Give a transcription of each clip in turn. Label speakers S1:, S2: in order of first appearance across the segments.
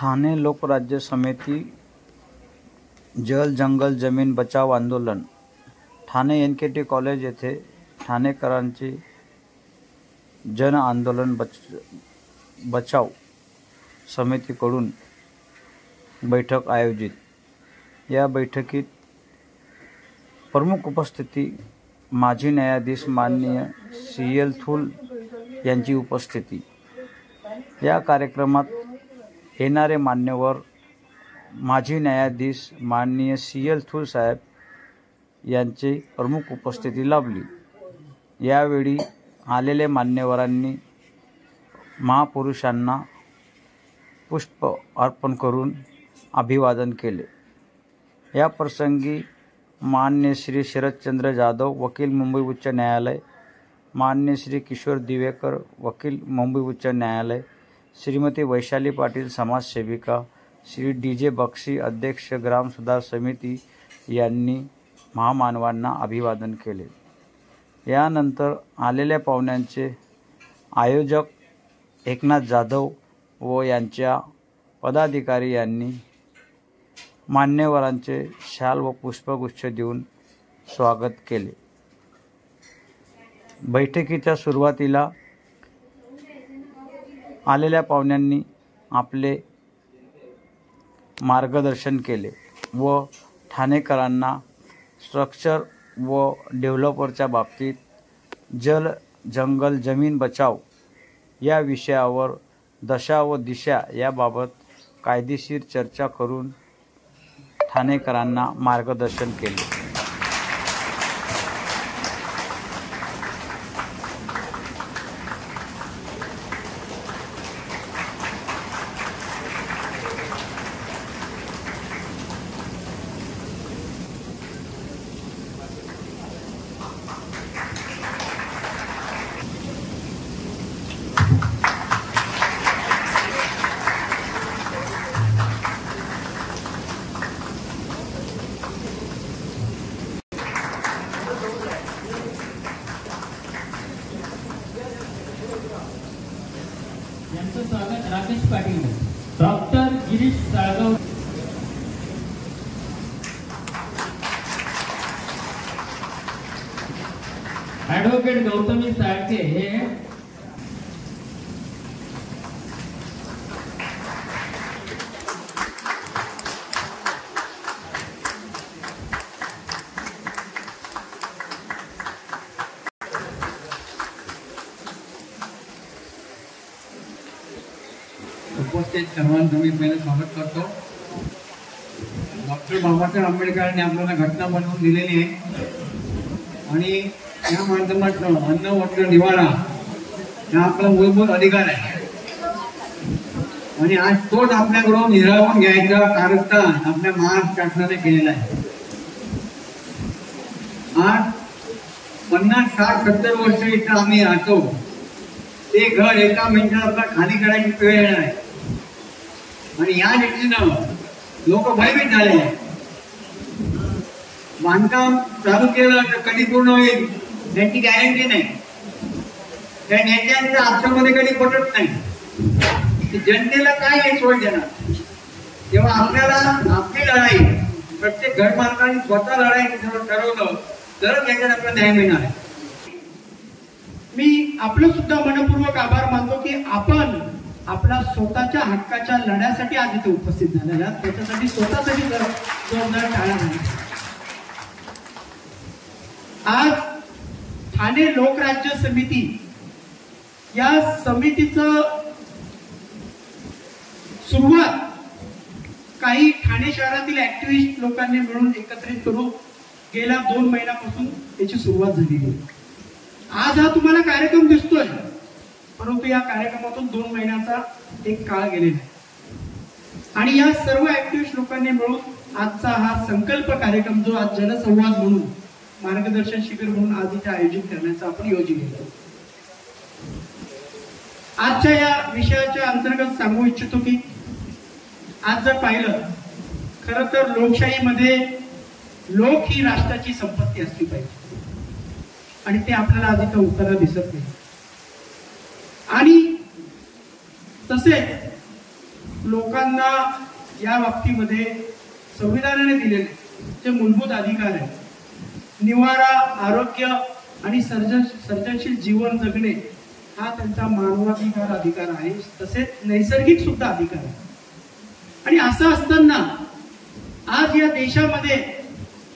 S1: ठाणे लोकराज्य समिती जल जंगल जमीन बचाव आंदोलन। ठाणे NKT कॉलेज येथे ठाणेकरांची जन आंदोलन बचाव समितीकडून बैठक आयोजित। या बैठकीत प्रमुख उपस्थिती माजी न्यायाधीश माननीय CL थूल यांची उपस्थिती। या कार्यक्रमात येणारे मान्यवर माजी न्यायाधीश माननीय CL थूल साहेब यांची प्रमुख उपस्थिती लाभली। यावेळी आलेल्या मान्यवरांनी महापुरुषांना पुष्प अर्पण करून अभिवादन केले। या प्रसंगी मान्य श्री शरदचंद्र जाधव वकील मुंबई उच्च न्यायालय, मान्य श्री किशोर दिवेकर वकील मुंबई उच्च न्यायालय, श्रीमती वैशाली पाटील समाजसेविका, श्री DJ बक्षी अध्यक्ष ग्राम सुधार समिती यांनी महामानवांना अभिवादन केले। यानंतर आलेल्या पाहुण्यांचे आयोजक एकनाथ जाधव व यांच्या पदाधिकारी यांनी मान्यवरांचे शाल व पुष्पगुच्छ देऊन स्वागत केले। बैठकीच्या सुरुवातीला आलेल्या पाहुण्यांनी आपले मार्गदर्शन केले व ठाणेकरांना स्ट्रक्चर व डेव्हलपरच्या बाबतीत जल जंगल जमीन बचाव या विषयावर दशा व दिशा याबाबत कायदेशीर चर्चा करून ठाणेकरांना मार्गदर्शन केले।
S2: यांचं स्वागत राकेश पाटील, डॉक्टर गिरीश साळगाव, ॲडव्होकेट गौतमी साळके हे
S3: उपस्थित सर्वांचं मी पहिले स्वागत करतो। डॉक्टर बाबासाहेब आंबेडकरांनी आपल्याला घटना बनवून दिलेली आहे आणि या माध्यमातून अन्न वस्त्र निवारा हा आपला मूलभूत अधिकार आहे आणि आज तोच आपल्याकडून हिरावून घ्यायचा कारस्थान आपल्या महाराष्ट्र शासनाने केलेला आहे। आज 50, 60, 70 वर्ष इथं आम्ही राहतो, ते घर एका मिनिटात आपला खाली करायची वेळ येणार आहे आणि या दृष्टीनं लोक भयभीत झाले। बांधकाम चालू केलं तर कधी पूर्ण होईल याची गॅरंटी नाही, त्या नेत्यांच्या हातामध्ये कधी पटत नाही। जनतेला काय हे सोय देणार? तेव्हा आपल्याला आपली लढाई प्रत्येक घरमालकांनी स्वतः लढाई ठरवलं तरच याच्यात आपल्याला न्याय मिळणार आहे।
S4: मी आपलं सुद्धा मनपूर्वक आभार मानतो की आपण आपला स्वतःच्या हक्काच्या लढ्यासाठी आज इथे उपस्थित झालेला, त्याच्यासाठी स्वतःसाठी जबाबदार टाळा नाही। आज ठाणे लोकराज्य समिती या समितीचं सुरुवात काही ठाणे शहरातील ऍक्टिव्हिस्ट लोकांनी मिळून एकत्रित करून गेल्या 2 महिन्यापासून त्याची सुरुवात झालेली आहे। आज हा तुम्हाला कार्यक्रम दिसतोय, परंतु या कार्यक्रमातून 2 महिन्याचा एक काळ गेलेला आहे आणि या सर्व ऍक्टिव्हिस्ट लोकांनी मिळून आजचा हा संकल्प कार्यक्रम जो आज जनसंवाद म्हणून मार्गदर्शन शिबिर म्हणून आज इथे आयोजित करण्याचा आपण योजना केला। आजच्या या विषयाच्या अंतर्गत सांगू इच्छितो की आज जर पाहिलं, खरं तर लोकशाहीमध्ये लोक ही राष्ट्राची संपत्ती असली पाहिजे आणि ते आपल्याला आज इथं उत्तर दिसत नाही। आणि तसेच लोकांना या बाबतीमध्ये संविधानाने दिलेले जे मूलभूत अधिकार आहेत, निवारा, आरोग्य आणि सर्जनशील जीवन जगणे हा त्यांचा मानवाधिकार अधिकार आहे, तसेच नैसर्गिक सुद्धा अधिकार आहे. आणि असं असताना आज या देशामध्ये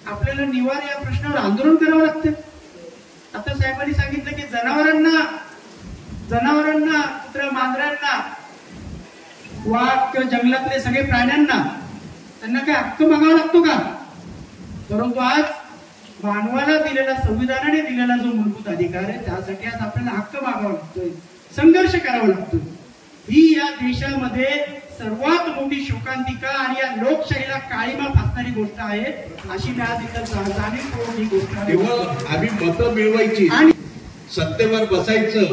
S4: आपल्याला निवारा या प्रश्नावर आंदोलन करावं लागतं. आता साहेबांनी सांगितलं की जनावरांना कुत्र्या, मांजरांना, वाघ किंवा जंगलातले सगळे प्राण्यांना त्यांना काय हक्क मागावा लागतो का? परंतु आज मानवाला दिलेला, संविधानाने दिलेला जो मूलभूत अधिकार आहे त्यासाठी आज आपल्याला हक्क मागावा लागतोय, संघर्ष करावा लागतोय. ही या देशामध्ये सर्वात मोठी शोकांतिका आणि या लोकशाहीला काळीमा फासणारी गोष्ट आहे, अशी मी आज इथं जाणीवपूर्वक ही गोष्ट
S5: केवळ आम्ही मतं मिळवायची आणि सत्तेवर बसायचं,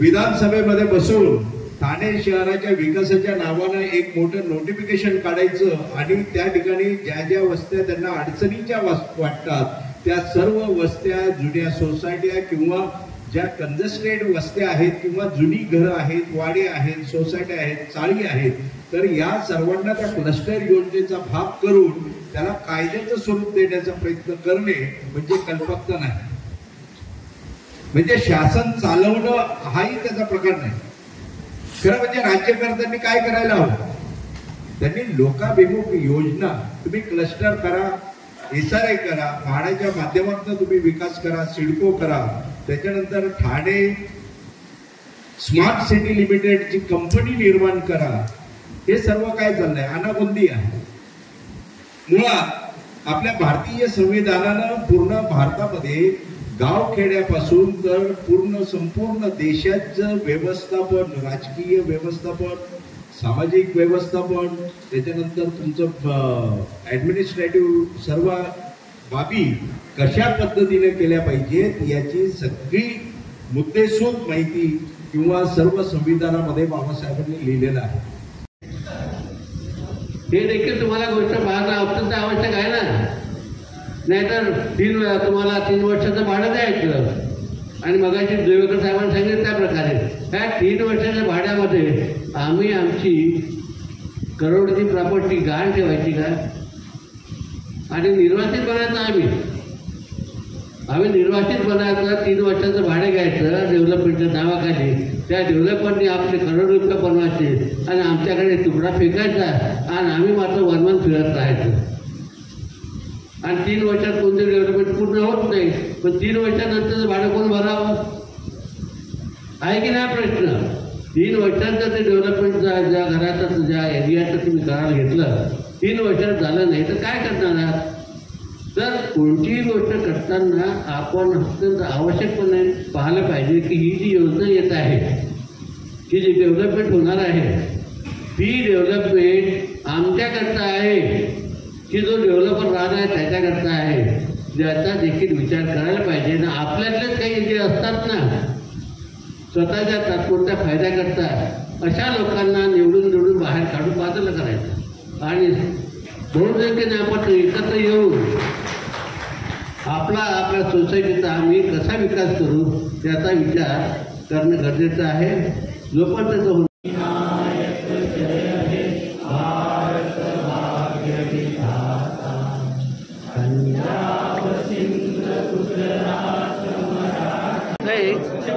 S5: विधानसभेमध्ये बसून ठाणे शहराच्या विकासाच्या नावानं एक मोठं नोटिफिकेशन काढायचं आणि त्या ठिकाणी ज्या ज्या वस्त्या त्यांना अडचणीच्या वाटतात त्या सर्व वस्त्या, जुन्या सोसायट्या किंवा ज्या कंजेस्टेड वस्त्या आहेत किंवा जुनी घरं आहेत, वाडे आहेत, सोसायट्या आहेत, चाळी आहेत, तर या सर्वांना त्या क्लस्टर योजनेचा भाग करून त्याला कायद्याचं स्वरूप देण्याचा प्रयत्न करणे म्हणजे कल्पकता नाही. म्हणजे शासन चालवणं हाही त्याचा प्रकार नाही. खरं म्हणजे राज्यकर्त्यांनी काय करायला हवं, त्यांनी लोकाभिमुख योजना, तुम्ही क्लस्टर करा, SRA करा, म्हाडाच्या माध्यमातून तुम्ही विकास करा, सिडको करा, त्याच्यानंतर ठाणे स्मार्ट सिटी लिमिटेडची कंपनी निर्माण करा. हे सर्व काय चाललंय, अनागोंदी आहे. मुळात आपल्या भारतीय संविधानानं पूर्ण भारतामध्ये गावखेड्यापासून तर संपूर्ण देशाचं व्यवस्थापन, राजकीय व्यवस्थापन, सामाजिक व्यवस्थापन, त्याच्यानंतर तुमचं ऍडमिनिस्ट्रेटिव्ह सर्व बाबी कशा पद्धतीने केल्या पाहिजेत याची सगळी मुद्देसूद माहिती किंवा सर्व संविधानामध्ये बाबासाहेबांनी लिहिलेलं आहे.
S6: हे देखील तुम्हाला गोष्ट पाहणं अत्यंत आवश्यक आहे ना. नाहीतर तुम्हाला 3 वर्षाचं भाडं द्यायचं आणि मगाशी देवेकर साहेबांनी सांगितलं त्या प्रकारे त्या 3 वर्षाच्या भाड्यामध्ये आम्ही आमची करोडची प्रॉपर्टी गहाण ठेवायची का? आणि निर्वासित बनायचं आम्ही निर्वासित बनायचं, 3 वर्षाचं भाडे घ्यायचं डेव्हलपमेंटच्या नावाखाली. त्या डेव्हलपरने आपले करोड रुपये बनवायचे आणि आमच्याकडे तुकडा फेकायचा आणि आम्ही मात्र वनवन फिरत राहायचं. आणि 3 वर्षात कोणते डेव्हलपमेंट पूर्ण होत नाही, पण 3 वर्षानंतर भाडं कोण भरावं आहे की नाही प्रश्न. 3 वर्षांचं ते डेव्हलपमेंट ज्या घराचं, ज्या एरियाचं तुम्ही करायला घेतलं, 3 वर्षात झालं नाही तर काय करणार आहात? तर कोणतीही गोष्ट करताना आपण अत्यंत आवश्यकपणे पाहिलं पाहिजे की ही जी योजना येत आहे, की जी डेव्हलपमेंट होणार आहे, ती डेव्हलपमेंट आमच्याकरता आहे की जो डेव्हलपर राहणार आहे त्याच्याकरता आहे, ज्याचा देखील विचार करायला पाहिजे. ना आपल्यातलेच काही जे असतात ना स्वतःच्या तात्पुरत्या फायद्याकरता, अशा लोकांना निवडून बाहेर काढून बाजूला करायचं आणि बहुसंख्येने आपण एकत्र येऊन आपल्या सोसायटीचा आम्ही कसा विकास करू त्याचा विचार करणं गरजेचं आहे. जोपर्यंत तो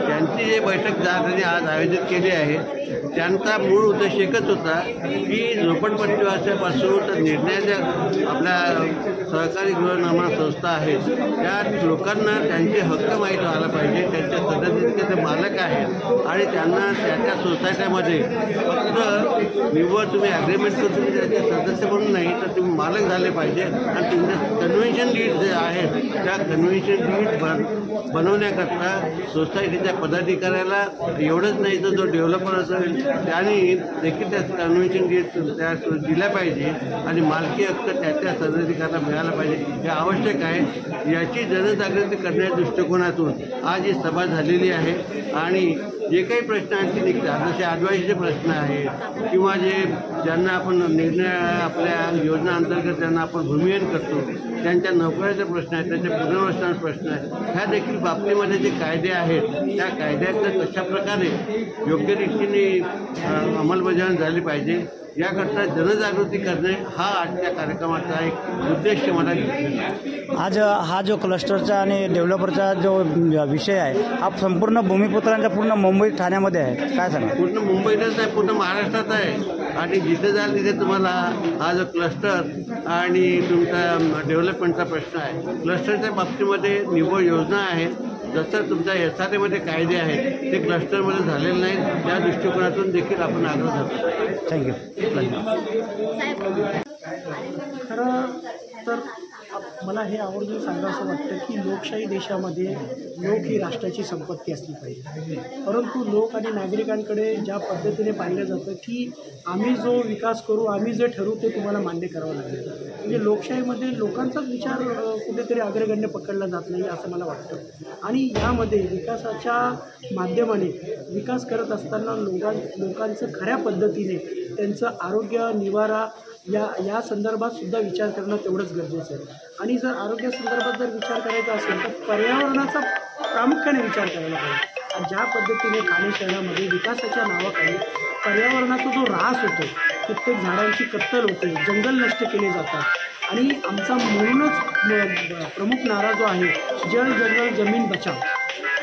S6: त्यांची जे बैठक ज्यासाठी आज आयोजित केली आहे त्यांचा मूळ उद्देश एकच होता की झोपडपट्टीवासियापासून तर निर्णयाच्या आपल्या सहकारी गृहनिर्माण संस्था आहेत त्या लोकांना त्यांचे हक्क माहीत व्हायला पाहिजे, त्यांच्या सदस्य ते मालक आहेत आणि त्यांना त्या सोसायट्यामध्ये फक्त निव्वळ तुम्ही ॲग्रीमेंट करून तुम्ही त्याचे सदस्य म्हणून नाही तर तुम्ही मालक झाले पाहिजे आणि तुमचे कन्व्हेन्शन लीड जे आहेत त्या कन्व्हेन्शन लीड बनवण्याकरता सोसायटीच्या पदाधिकाऱ्याला एवढंच नाही तर जो डेव्हलपर असेल त्यांनी देखील त्या कन्व्हेन्शन लीड त्या दिल्या पाहिजे आणि मालकी हक्क त्या सदस्यांना मिळाला पाहिजे. हे आवश्यक आहे. याची जनजागृती करण्याच्या दृष्टिकोनातून आज ही सभा झालेली आहे आणि जे काही प्रश्न आणखी निघतात जसे आदिवासीचे प्रश्न आहेत किंवा ज्यांना आपण निर्णय आपल्या योजना अंतर्गत ज्यांना आपण भूमिहीन करतो त्यांच्या नोकऱ्याचे प्रश्न आहेत, त्यांच्या पुनर्वसनाचे प्रश्न आहेत, ह्या देखील बाबतीमध्ये जे कायदे आहेत त्या कायद्याचं कशा प्रकारे योग्य रीतीने अंमलबजावणी झाली पाहिजे याकरता जनजागृती करणे हा आजच्या कार्यक्रमाचा एक उद्देश मला दिसतो.
S1: आज हा जो क्लस्टरचा आणि डेव्हलपरचा जो विषय आहे हा संपूर्ण भूमिपुत्रांच्या पूर्ण मुंबई ठाण्यामध्ये आहे. काय सांगा?
S6: पूर्ण मुंबईतच आहे, पूर्ण महाराष्ट्रात आहे. आणि जिथे जाल तिथे तुम्हाला हा जो क्लस्टर आणि तुमचा डेव्हलपमेंटचा प्रश्न आहे. क्लस्टरच्या बाबतीमध्ये निव्वळ योजना आहेत. जसं तुमच्या SRAमध्ये कायदे आहेत ते क्लस्टरमध्ये झालेले नाहीत. त्या दृष्टिकोनातून देखील आपण आग्रह करतो.
S1: थँक्यू.
S4: खरं तर मला हे आवर्जून सांगावं वाटतं की लोकशाही देशामध्ये लोक ही राष्ट्राची संपत्ती असली पाहिजे. परंतु लोक आणि नागरिकांकडे ज्या पद्धतीने पाहिलं जातं की आम्ही जो विकास करू, आम्ही जे ठरवू ते तुम्हाला मान्य करावं लागेल. म्हणजे लोकशाहीमध्ये लोकांचाच विचार कुठेतरी अग्रगण्य पकडला जात नाही असं मला वाटतं. आणि यामध्ये विकासाच्या माध्यमाने विकास करत असताना लोकांचं खऱ्या पद्धतीने त्यांचं आरोग्य, निवारा या संदर्भात सुद्धा विचार करणं तेवढंच गरजेचं आहे. आणि जर आरोग्यासंदर्भात जर विचार करायचा असेल तर पर्यावरणाचा प्रामुख्याने विचार करायला पाहिजे. आणि ज्या पद्धतीने ठाणे शहरामध्ये विकासाच्या नावाखाली पर्यावरणाचा जो ऱ्हास होतो, कित्येक झाडांची कत्तल होते, जंगल नष्ट केले जातात आणि आमचा म्हणूनच प्रमुख नारा जो आहे जल जंगल जमीन बचाव.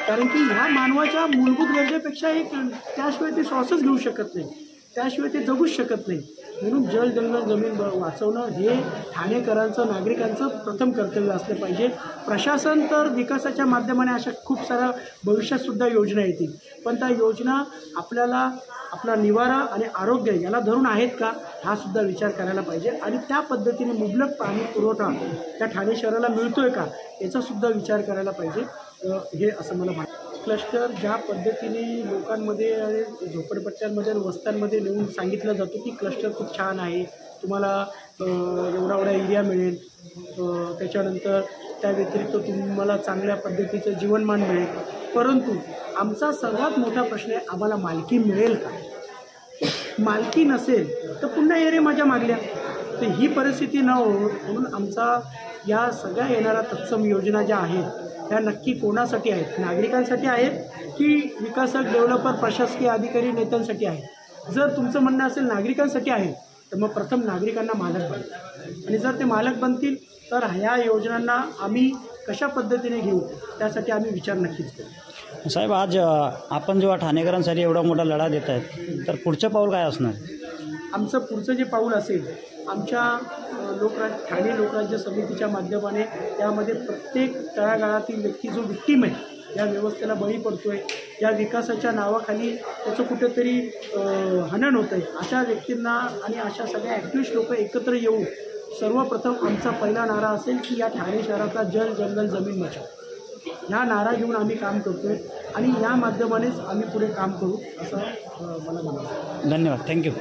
S4: कारण की ह्या मानवाच्या मूलभूत गरजेपेक्षा एक त्याशिवाय ते श्वासच घेऊ शकत नाही, त्याशिवाय ते जगूच शकत नाही. म्हणून जल जंगल जमीन वाचवणं हे ठाणेकरांचं, नागरिकांचं प्रथम कर्तव्य असलं पाहिजे. प्रशासन तर विकासाच्या माध्यमाने अशा खूप साऱ्या भविष्यातसुद्धा योजना येतील, पण त्या योजना आपल्याला आपला निवारा आणि आरोग्य याला धरून आहेत का हा सुद्धा विचार करायला पाहिजे. आणि त्या पद्धतीने मुबलक पाणी पुरवठा त्या ठाणे शहराला मिळतोय का याचासुद्धा विचार करायला पाहिजे. हे असं मला वाटतं. क्लस्टर ज्या पद्धतीने लोकांमध्ये आणि झोपडपट्ट्यांमध्ये आणि वस्त्यांमध्ये नेऊन सांगितलं जातं की क्लस्टर खूप छान आहे, तुम्हाला एवढा एरिया मिळेल, त्याच्यानंतर त्या व्यतिरिक्त तुम्हाला चांगल्या पद्धतीचं जीवनमान मिळेल. परंतु आमचा सर्वात मोठा प्रश्न आहे आम्हाला मालकी मिळेल का. मालकी नसेल तर पुन्हा एरिया माझ्या मागल्या, तर ही परिस्थिती न हो म्हणून आमचा या सगळ्या येणाऱ्या तत्सम योजना ज्या आहेत त्या नक्की कोणासाठी आहेत, नागरिकांसाठी आहेत की विकासक, डेव्हलपर, प्रशासकीय अधिकारी, नेत्यांसाठी आहेत. जर तुमचं म्हणणं असेल नागरिकांसाठी आहे तर मग प्रथम नागरिकांना मालक बनतील. आणि जर ते मालक बनतील तर ह्या योजनांना आम्ही कशा पद्धतीने घेऊ त्यासाठी आम्ही विचार नक्कीच करू.
S1: साहेब, आज आपण जेव्हा ठाणेकरांसाठी एवढा मोठा लढा देत आहेत तर पुढचं पाऊल काय असणार?
S4: आमचं पुढचं जे पाऊल असेल आमच्या ठाणे लोकराज्य समितीच्या माध्यमाने त्यामध्ये प्रत्येक तळागाळातील व्यक्ती जो विक्टीम आहे, या व्यवस्थेला बळी पडतो आहे, या विकासाच्या नावाखाली त्याचं कुठेतरी हनन होतं आहे, अशा व्यक्तींना आणि अशा सगळ्या ॲक्टिव्हिस्ट लोक एकत्र येऊन सर्वप्रथम आमचा पहिला नारा असेल की या ठाणे शहराचा जल जंगल जमीन बचाव ह्या नारा घेऊन आम्ही काम करतो आहे आणि या माध्यमानेच आम्ही पुढे काम करू असं मला म्हणायचं.
S1: धन्यवाद. थँक्यू.